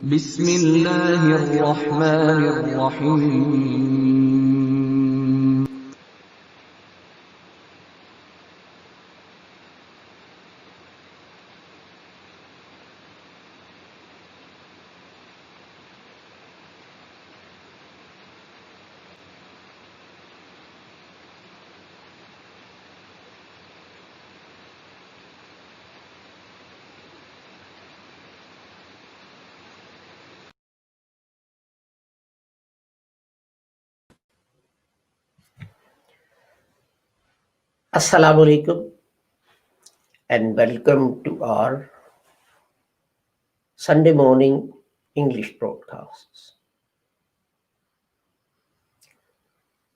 بسم الله الرحمن الرحيم. Assalamu alaikum and welcome to our Sunday morning English broadcasts.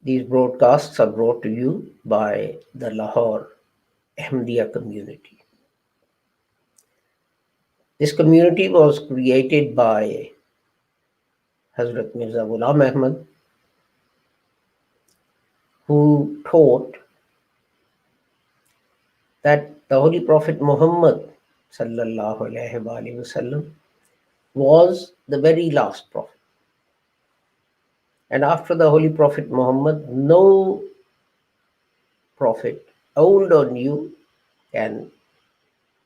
These broadcasts are brought to you by the Lahore Ahmadiyya community. This community was created by Hazrat Mirza Ghulam Ahmad, who taught that the Holy Prophet Muhammad sallallahu alaihi wasallam was the very last prophet. And after the Holy Prophet Muhammad, no prophet, old or new, can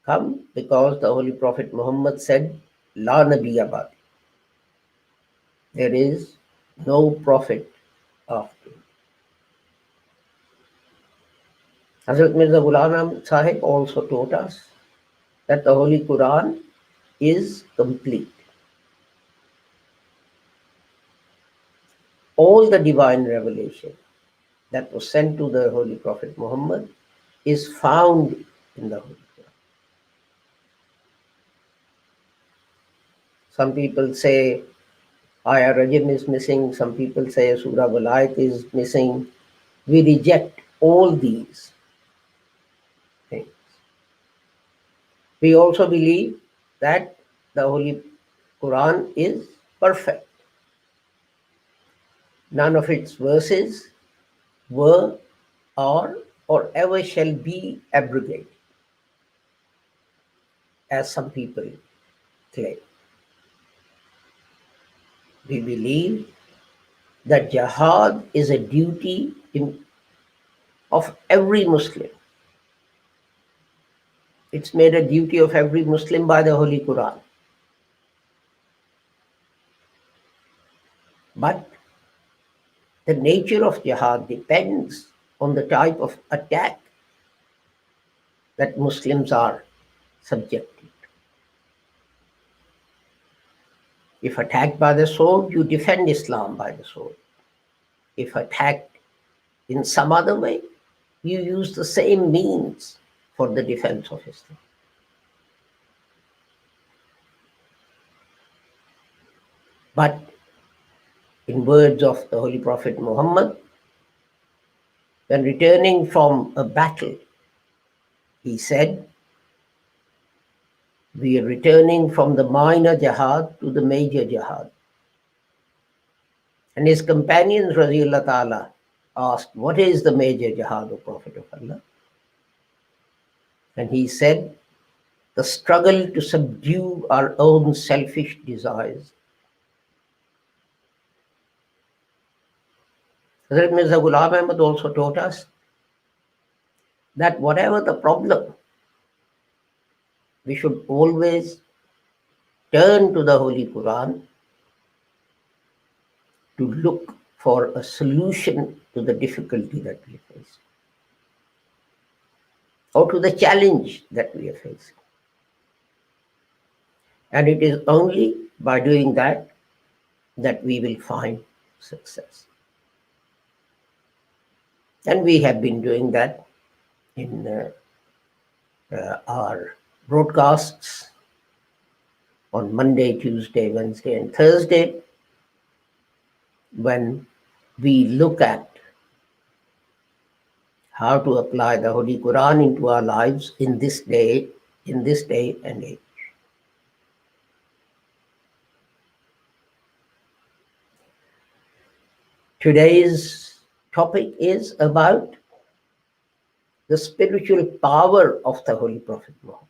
come, because the Holy Prophet Muhammad said, La Nabiyya Ba'di. There is no prophet after. Hazrat Mirza Ghulam Ahmad Sahib also taught us that the Holy Quran is complete. All the divine revelation that was sent to the Holy Prophet Muhammad is found in the Holy Quran. Some people say Ayah Rajim is missing, some people say Surah Walayat is missing. We reject all these things. We also believe that the Holy Quran is perfect. None of its verses were, are, or ever shall be abrogated, as some people claim. We believe that jihad is a duty of every Muslim. It's made a duty of every Muslim by the Holy Quran. But the nature of jihad depends on the type of attack that Muslims are subjected to. If attacked by the sword, you defend Islam by the sword. If attacked in some other way, you use the same means for the defense of Islam. But in words of the Holy Prophet Muhammad, when returning from a battle, he said, we are returning from the minor jihad to the major jihad. And his companions, Raziullah Ta'ala, asked, what is the major jihad, O Prophet of Allah? And he said, the struggle to subdue our own selfish desires. Hazrat Mirza Ghulam Ahmad also taught us that whatever the problem, we should always turn to the Holy Quran to look for a solution to the difficulty that we face, or to the challenge that we are facing. And it is only by doing that that we will find success. And we have been doing that in our broadcasts on Monday, Tuesday, Wednesday, and Thursday, when we look at how to apply the Holy Quran into our lives in this day and age. Today's topic is about the spiritual power of the Holy Prophet Muhammad.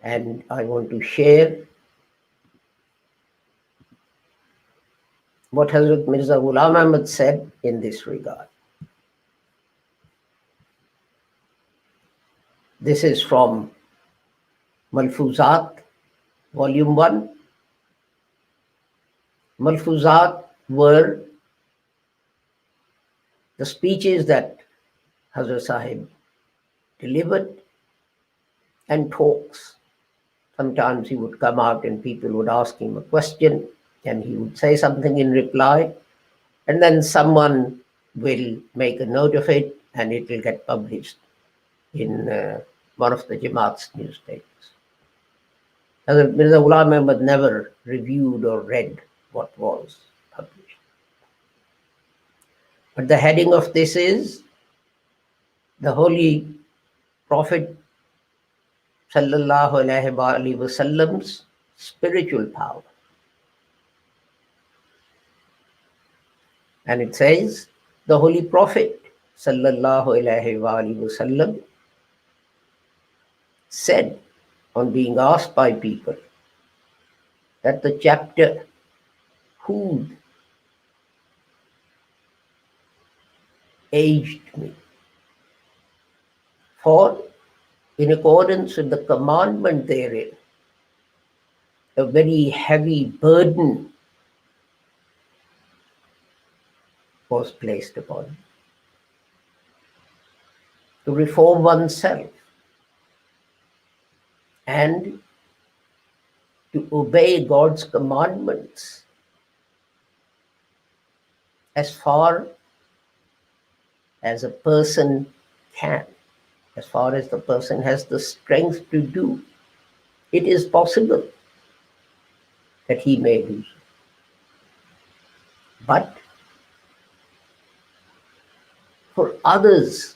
And I want to share what Hazrat Mirza Ghulam Ahmad said in this regard. This is from Malfuzat, Volume 1. Malfuzat were the speeches that Hazrat Sahib delivered and talks. Sometimes he would come out and people would ask him a question and he would say something in reply, and then someone will make a note of it and it will get published in one of the Jamaat's newspapers. Hazrat Mirza Ghulam Ahmad never reviewed or read what was published. But the heading of this is the Holy Prophet Sallallahu Alaihi Wasallam's spiritual power. And it says, the Holy Prophet Sallallahu Alaihi Wasallam said on being asked by people that the chapter Hud aged me. For in accordance with the commandment therein, a very heavy burden was placed upon him to reform oneself and to obey God's commandments as far as a person can, as far as the person has the strength to do. It is possible that he may do so. But for others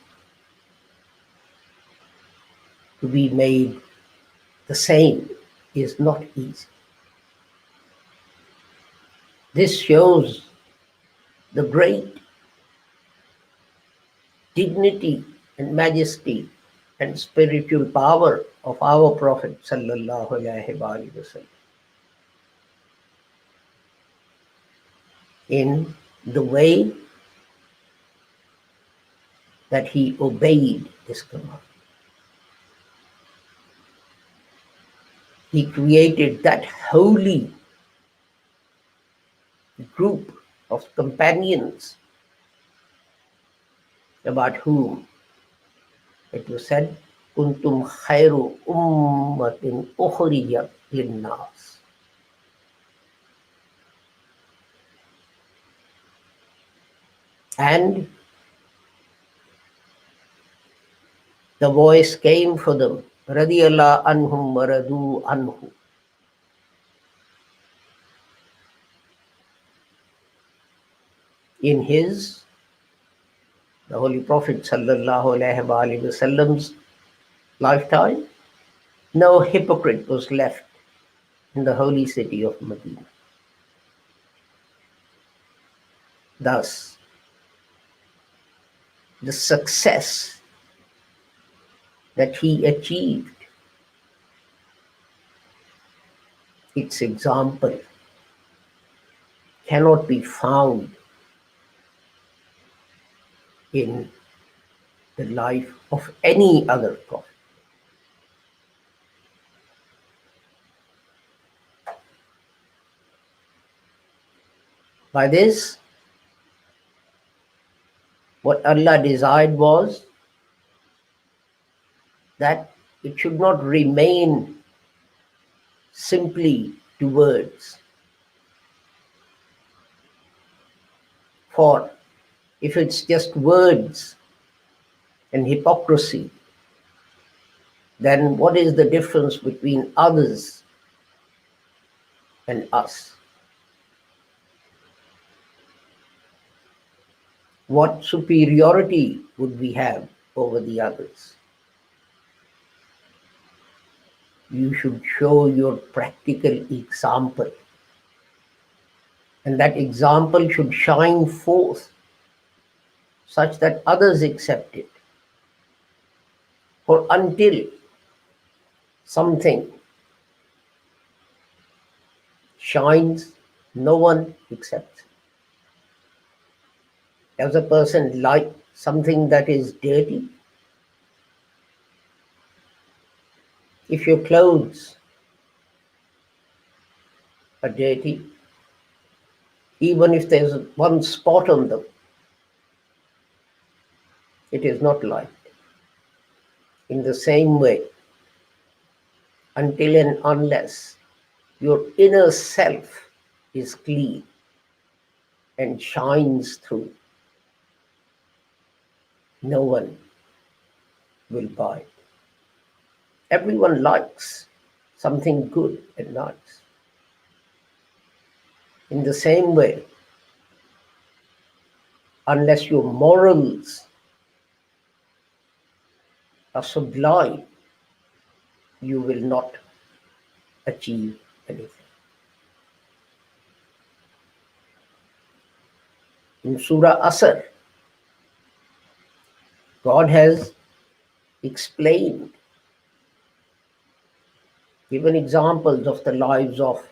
to be made the same is not easy. This shows the great dignity and majesty and spiritual power of our Prophet Sallallahu Alaihi Wasallam in the way that he obeyed this command. He created that holy group of companions about whom it was said, Kuntum khairu ummatin ukhrijat linnas. And the voice came for them, radiyallahu anhum wa radu anhu. In the Holy Prophet Sallallahu Alaihi Wasallam's lifetime, no hypocrite was left in the holy city of Medina. Thus, the success that he achieved, its example cannot be found in the life of any other prophet. By this, what Allah desired was that it should not remain simply to words. For if it's just words and hypocrisy, then what is the difference between others and us? What superiority would we have over the others? You should show your practical example, and that example should shine forth such that others accept it. For until something shines, no one accepts it. Does a person like something that is dirty? If your clothes are dirty, even if there's one spot on them, it is not liked. In the same way, until and unless your inner self is clean and shines through, no one will buy it. Everyone likes something good and nice. In the same way, unless your morals are sublime, you will not achieve anything. In Surah Asr, God has explained, given examples of the lives of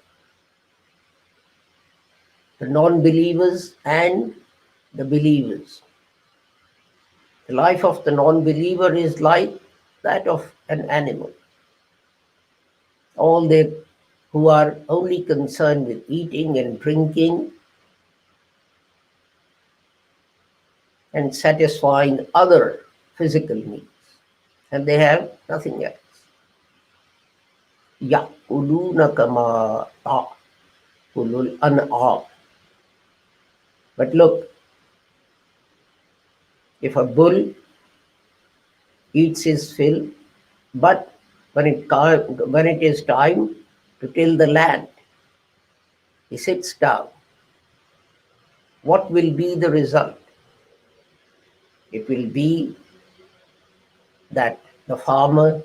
the non-believers and the believers. The life of the non-believer is like that of an animal. All they who are only concerned with eating and drinking and satisfying other physical needs, and they have nothing else. يَأْكُلُونَ كَمَا تَأْكُلُ الْأَنْعَامُ. But look, if a bull eats his fill, but when it is time to till the land, he sits down. What will be the result? It will be that the farmer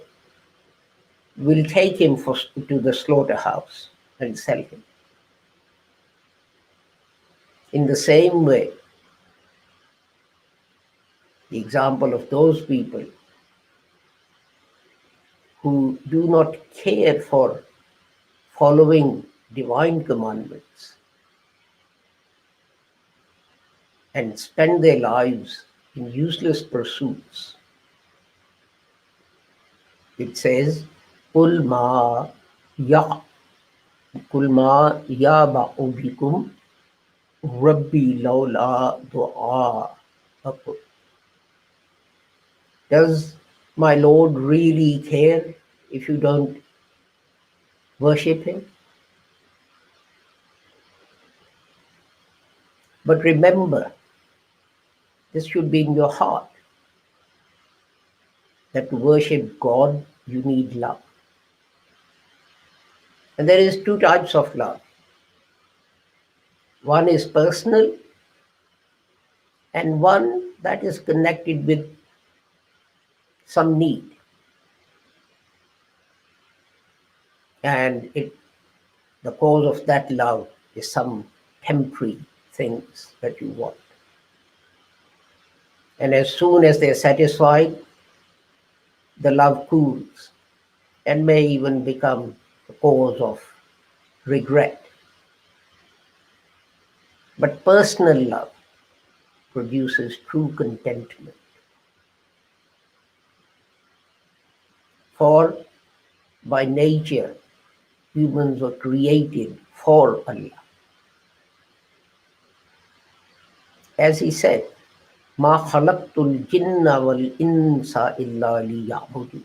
will take him to the slaughterhouse and sell him. In the same way, the example of those people who do not care for following divine commandments and spend their lives in useless pursuits. It says, قُلْ مَا يَعْبَأُ بِكُمْ رَبِّي لَوْلَا دُعَاءَكُمْ. Does my Lord really care if you don't worship him? But remember, this should be in your heart, that to worship God, you need love. And there is two types of love. One is personal, and one that is connected with some need. And the cause of that love is some temporary things that you want. And as soon as they're satisfied, the love cools and may even become the cause of regret. But personal love produces true contentment. For by nature, humans were created for Allah. As he said, مَا خَلَقْتُ الْجِنَّ وَالْإِنسَ إِلَّا لِيَعْبُدُونِ.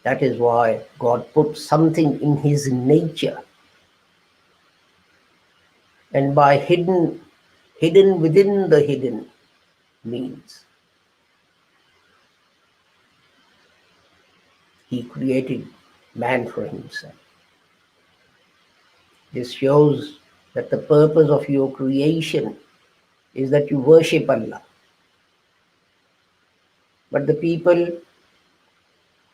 That is why God put something in his nature. And by hidden within the hidden means, he created man for himself. This shows that the purpose of your creation is that you worship Allah. But the people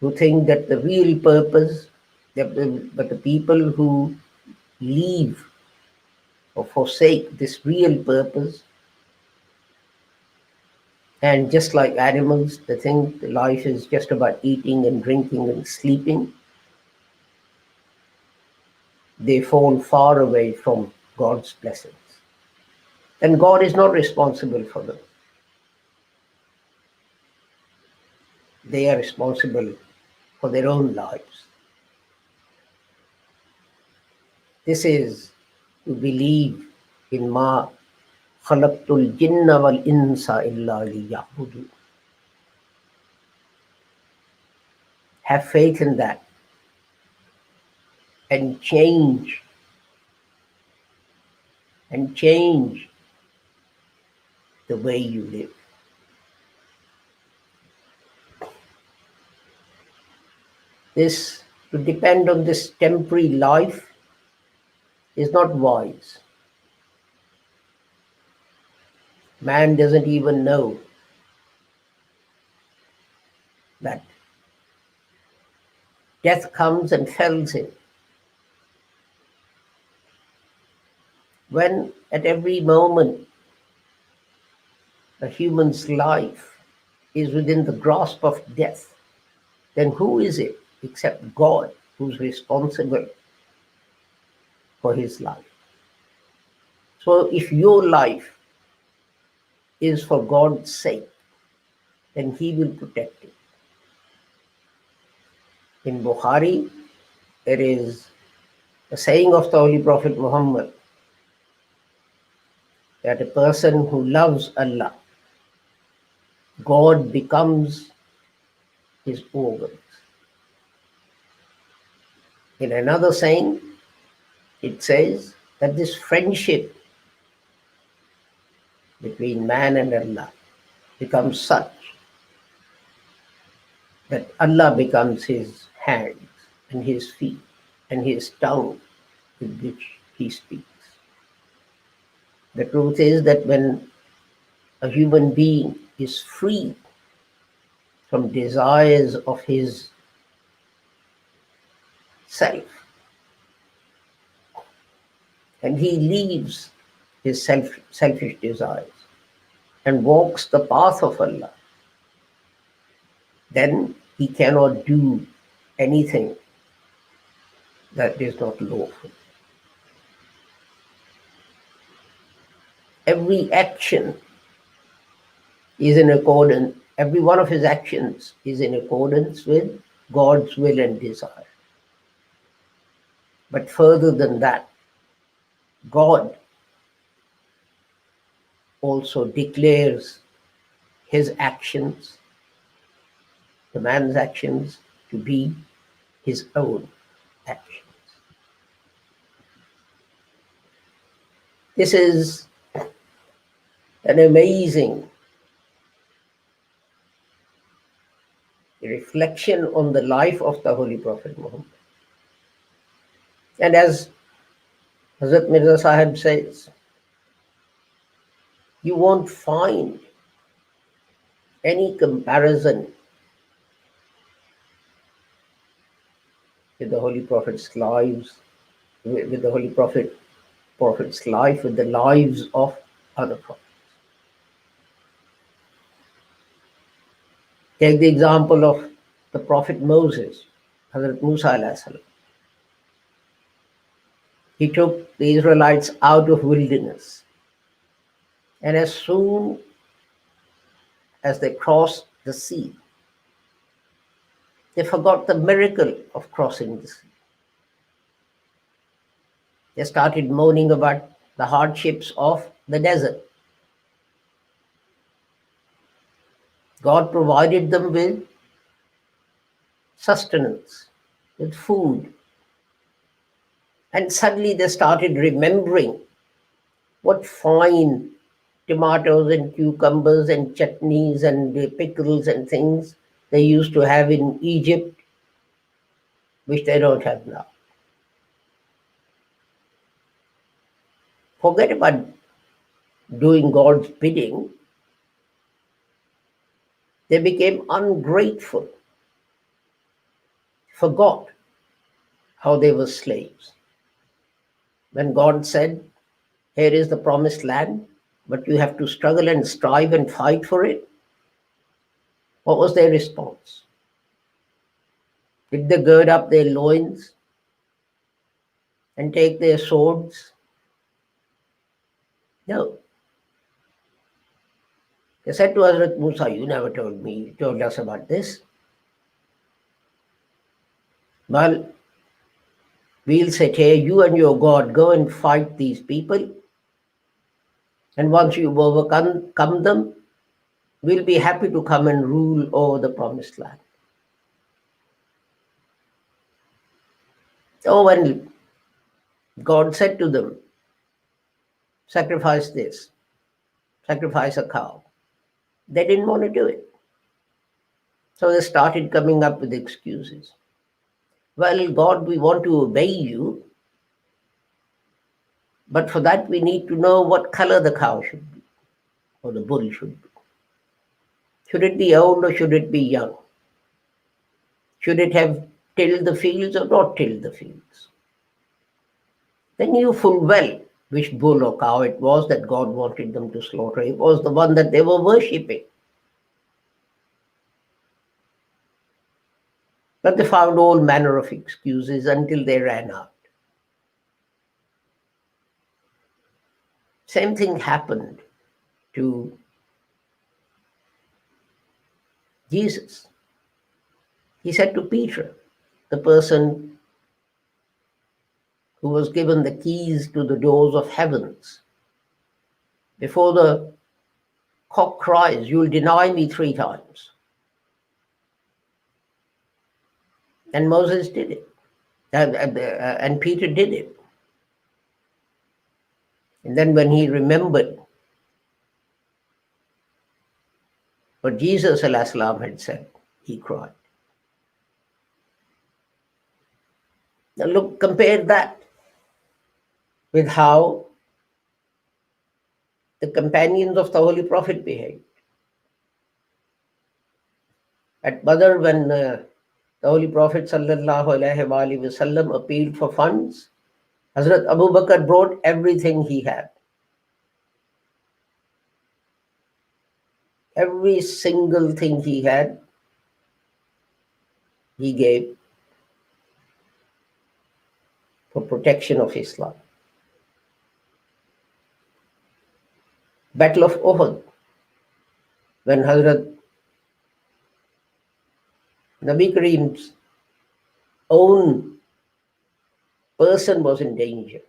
who think that the real purpose, but the people who leave or forsake this real purpose, and just like animals, they think life is just about eating and drinking and sleeping. they fall far away from God's blessings. And God is not responsible for them. They are responsible for their own lives. This is to believe in Ma khalaqtul jinna wal insa illa liya'budun. Have faith in that and change the way you live. This, to depend on this temporary life, is not wise. Man doesn't even know that death comes and fells him. When at every moment a human's life is within the grasp of death, then who is it except God who's responsible for his life? So if your life is for God's sake, then he will protect it. In Bukhari, there is a saying of the Holy Prophet Muhammad that a person who loves Allah, God becomes his organs. In another saying, it says that this friendship between man and Allah becomes such that Allah becomes his hands and his feet and his tongue with which he speaks. The truth is that when a human being is free from desires of his self, and he leaves his selfish desires and walks the path of Allah, then he cannot do anything that is not lawful. Every action is in accordance, every one of his actions is in accordance with God's will and desire. But further than that, God also declares his actions, the man's actions, to be his own actions. This is an amazing reflection on the life of the Holy Prophet Muhammad. And as Hazrat Mirza Sahib says, you won't find any comparison with the Holy Prophet's lives, with the Holy Prophet's life, with the lives of other prophets. Take the example of the Prophet Moses, Hazrat Musa alayhi salam. He took the Israelites out of wilderness. And as soon as they crossed the sea, they forgot the miracle of crossing the sea. They started moaning about the hardships of the desert. God provided them with sustenance, with food. And suddenly they started remembering what fine tomatoes and cucumbers and chutneys and pickles and things they used to have in Egypt, which they don't have now. Forget about doing God's bidding. They became ungrateful, forgot how they were slaves. When God said, here is the promised land, but you have to struggle and strive and fight for it, what was their response? Did they gird up their loins and take their swords? No. They said to Hazrat Musa, you never told us about this. Well, we'll say, hey, you and your God go and fight these people. And once you've overcome them, we'll be happy to come and rule over the promised land. Oh, and God said to them, sacrifice this, sacrifice a cow. They didn't want to do it. So they started coming up with excuses. Well, God, we want to obey you, but for that we need to know what color the cow should be, or the bull should be. Should it be old or should it be young? Should it have tilled the fields or not tilled the fields? They knew full well which bull or cow it was that God wanted them to slaughter. It was the one that they were worshipping. But they found all manner of excuses until they ran out. Same thing happened to Jesus. He said to Peter, the person who was given the keys to the doors of heavens, before the cock cries, you'll deny me 3 times. And Moses did it. And Peter did it. And then when he remembered what Jesus ﷺ had said, he cried. Now look, compare that with how the companions of the Holy Prophet behaved. At Badr, when the Holy Prophet ﷺ appealed for funds, Hazrat Abu Bakr brought everything he had. Every single thing he had, he gave for protection of Islam. Battle of Uhud, when Hazrat Nabi Kareem's own person was in danger.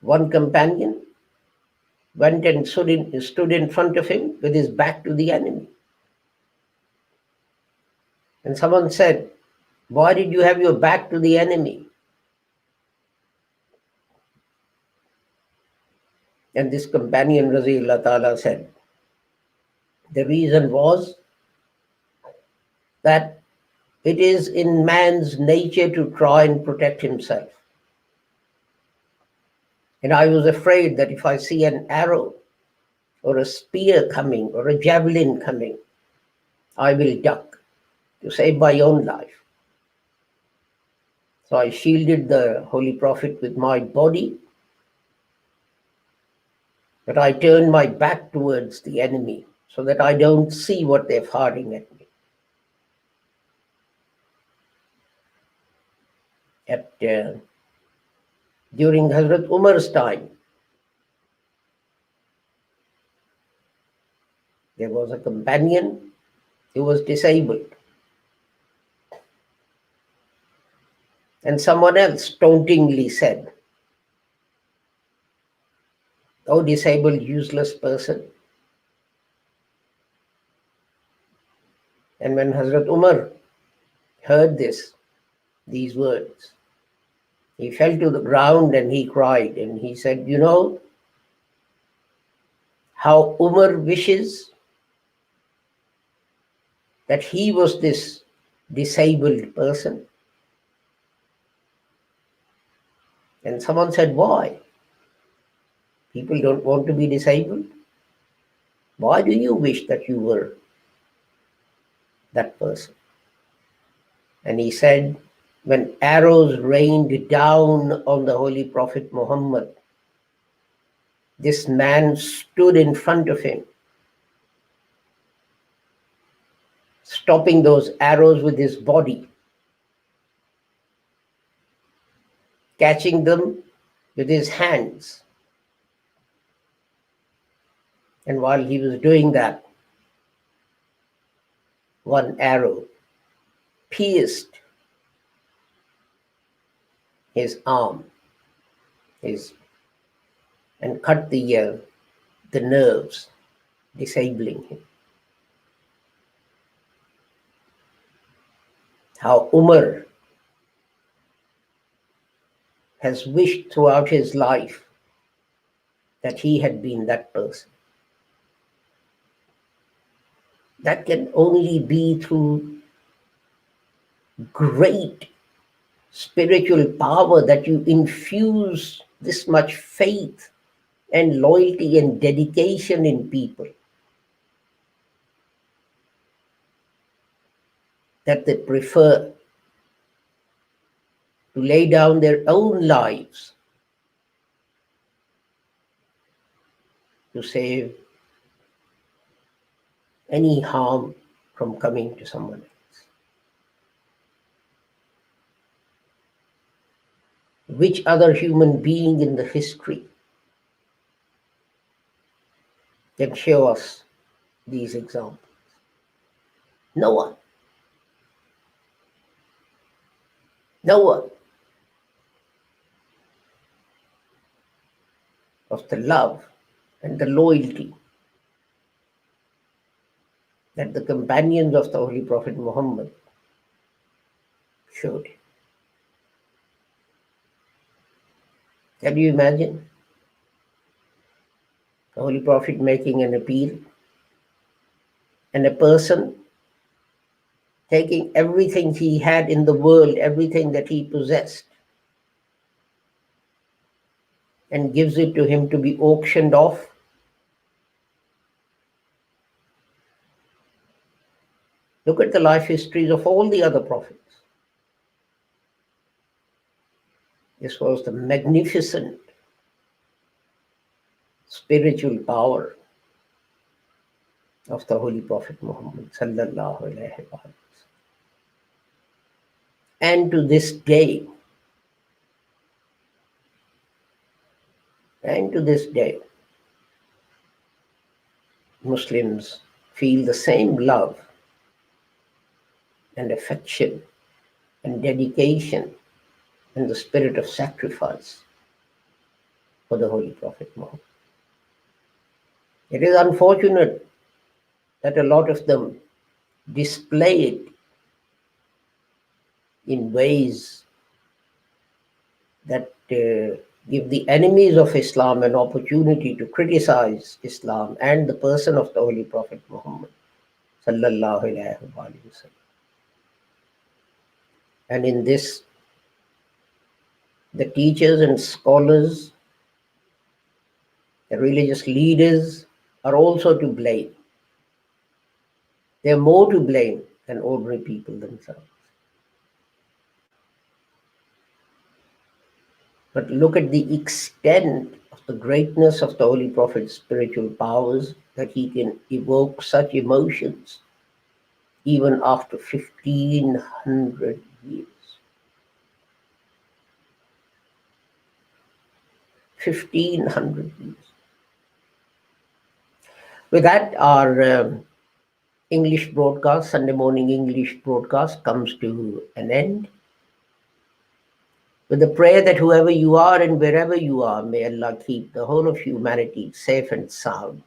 One companion went and stood in front of him with his back to the enemy. And someone said, why did you have your back to the enemy? And this companion, Raziullah Ta'ala, said, the reason was that it is in man's nature to try and protect himself. And I was afraid that if I see an arrow or a spear coming or a javelin coming, I will duck to save my own life. So I shielded the Holy Prophet with my body, but I turned my back towards the enemy so that I don't see what they're firing at me. During Hazrat Umar's time, there was a companion who was disabled. And someone else tauntingly said, oh, disabled, useless person. And when Hazrat Umar heard these words, he fell to the ground and he cried and he said, you know how Umar wishes that he was this disabled person? And someone said, why? People don't want to be disabled. Why do you wish that you were that person? And he said, when arrows rained down on the Holy Prophet Muhammad, this man stood in front of him, stopping those arrows with his body. catching them with his hands. And while he was doing that, one arrow pierced his arm, and cut the nerves, disabling him. How Umar has wished throughout his life that he had been that person. That can only be through great spiritual power, that you infuse this much faith and loyalty and dedication in people, that they prefer to lay down their own lives to save any harm from coming to someone else. Which other human being in the history can show us these examples? No one. No one. Of the love and the loyalty that the companions of the Holy Prophet Muhammad showed. Can you imagine the Holy Prophet making an appeal and a person taking everything he had in the world, everything that he possessed, and gives it to him to be auctioned off? Look at the life histories of all the other prophets. This was the magnificent spiritual power of the Holy Prophet Muhammad sallallahu alaihi wasallam. And to this day, Muslims feel the same love and affection and dedication and the spirit of sacrifice for the Holy Prophet Muhammad. It is unfortunate that a lot of them display it in ways that give the enemies of Islam an opportunity to criticize Islam and the person of the Holy Prophet Muhammad sallallahu alaihi wasallam. And in this, the teachers and scholars, the religious leaders are also to blame. They're more to blame than ordinary people themselves. But look at the extent of the greatness of the Holy Prophet's spiritual powers, that he can evoke such emotions even after 1500 years. 1500 years. With that, our English broadcast, Sunday morning English broadcast, comes to an end. With the prayer that whoever you are and wherever you are, may Allah keep the whole of humanity safe and sound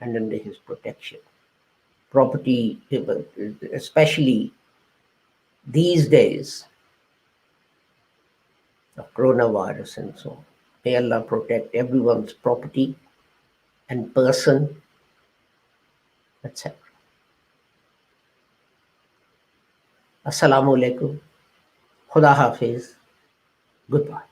and under His protection. Property, especially these days of coronavirus and so on. May Allah protect everyone's property and person, etc. Assalamu alaikum. Khuda Hafiz. Goodbye.